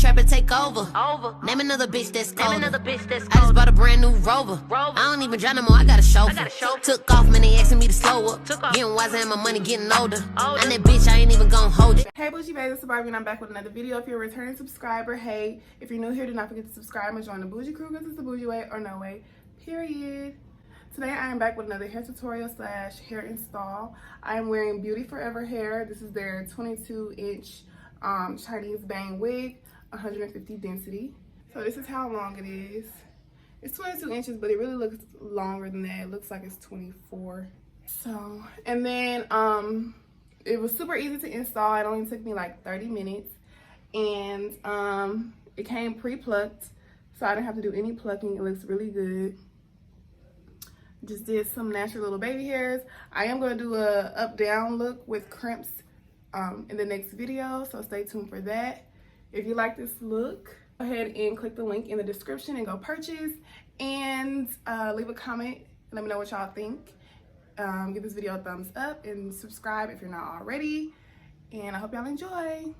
trap and take over. Name another bitch that's colder. I just bought a brand new Rover. I don't even drive no more, I got a chauffeur. Took off, man, they asking me to slow up. Getting wiser and my money getting older. And that bitch, I ain't even gon' hold it. Hey bougie babies, it's Barbie and I'm back with another video. If you're a returning subscriber, hey. If you're new here, do not forget to subscribe and join the bougie crew because it's the bougie way or no way, period. Today I am back with another hair tutorial slash hair install. I am wearing Beauty Forever hair. This is their 22-inch Chinese bang wig, 150 density. So this is how long it is. It's 22 inches, but it really looks longer than that. It looks like it's 24. So, and then it was super easy to install. It only took me like 30 minutes. And it came pre-plucked, so I didn't have to do any plucking. It looks really good. Just did some natural little baby hairs. I am going to do a up-down look with crimps in the next video, so stay tuned for that. If you like this look, go ahead and click the link in the description and go purchase, and leave a comment and let me know what y'all think. Give this video a thumbs up and subscribe if you're not already, and I hope y'all enjoy.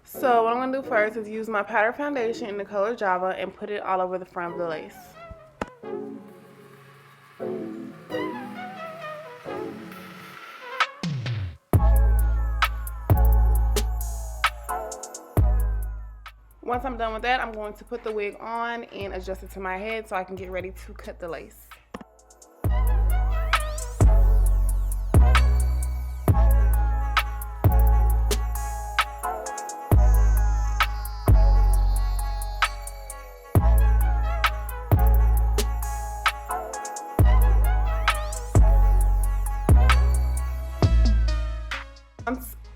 So what I'm going to do first is use my powder foundation in the color Java and put it all over the front of the lace. Once I'm done with that, I'm going to put the wig on and adjust it to my head so I can get ready to cut the lace.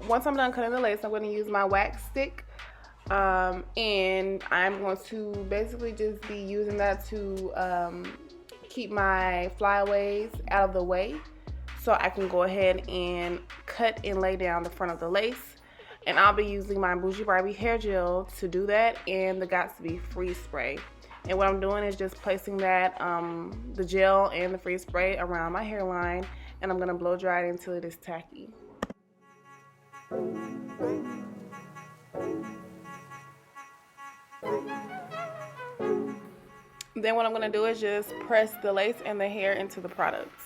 Once I'm done cutting the lace, I'm going to use my wax stick. And I'm going to basically just be using that to keep my flyaways out of the way so I can go ahead and cut and lay down the front of the lace. And I'll be using my Bougie Barbie hair gel to do that, and the Got2b freeze spray. And what I'm doing is just placing that the gel and the freeze spray around my hairline, and I'm going to blow dry it until it is tacky. Then what I'm going to do is just press the lace and the hair into the products.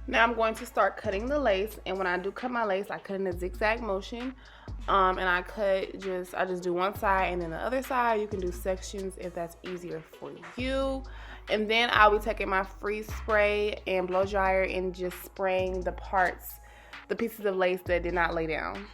Now I'm going to start cutting the lace, and when I do cut my lace, I cut in a zigzag motion, and I just do one side and then the other side. You can do sections if that's easier for you. And then I'll be taking my freeze spray and blow dryer and just spraying the pieces of lace that did not lay down.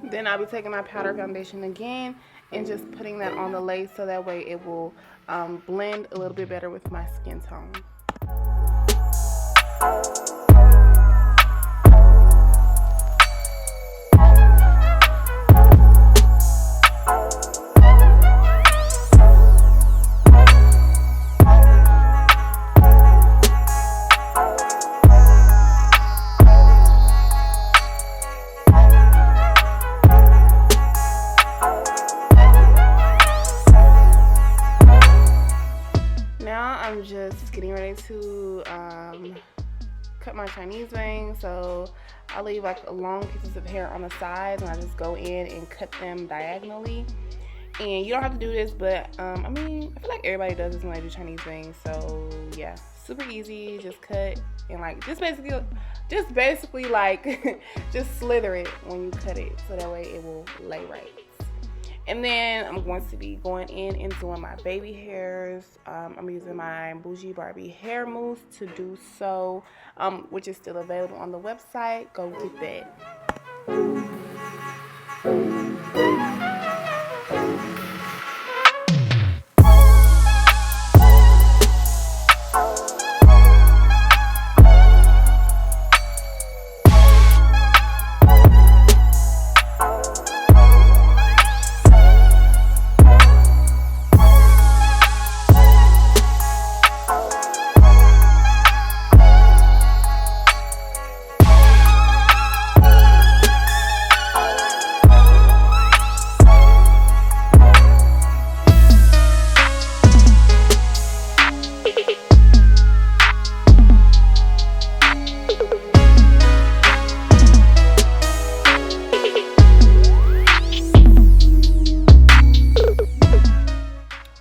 Then I'll be taking my powder foundation again and just putting that on the lace so that way it will blend a little bit better with my skin tone. I'm just getting ready to cut my Chinese bangs, so I leave like long pieces of hair on the sides, and I just go in and cut them diagonally. And you don't have to do this, but I mean, I feel like everybody does this when they do Chinese bangs. So yeah, super easy. Just cut and like just basically like just slither it when you cut it, so that way it will lay right. And then I'm going to be going in and doing my baby hairs. I'm using my Bougie Barbie hair mousse to do so, which is still available on the website. Go get that.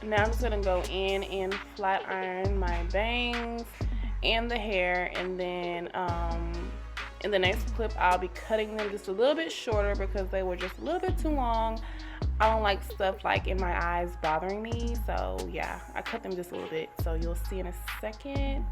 Now I'm just gonna go in and flat iron my bangs and the hair, and then in the next clip I'll be cutting them just a little bit shorter because they were just a little bit too long. I don't like stuff like in my eyes bothering me, so yeah, I cut them just a little bit, so you'll see in a second.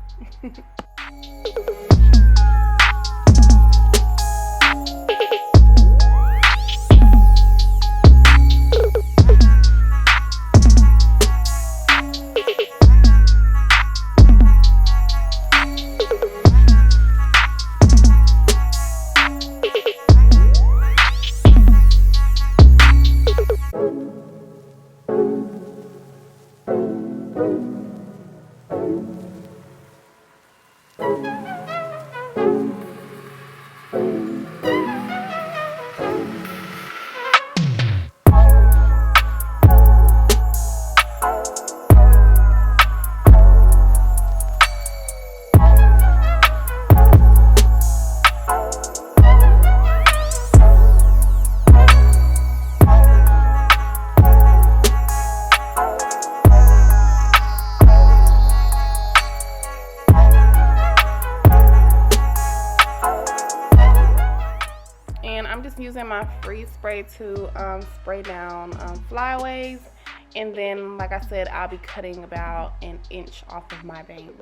I'm just using my free spray to spray down flyaways, and then like I said, I'll be cutting about an inch off of my bangs.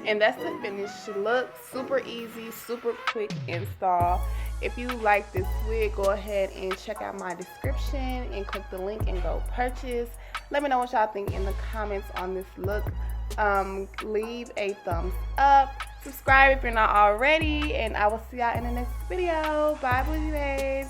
And that's the finished look. Super easy, super quick install. If you like this wig, go ahead and check out my description and click the link and go purchase. Let me know what y'all think in the comments on this look. Leave a thumbs up, subscribe if you're not already, and I will see y'all in the next video. Bye, bougie babes.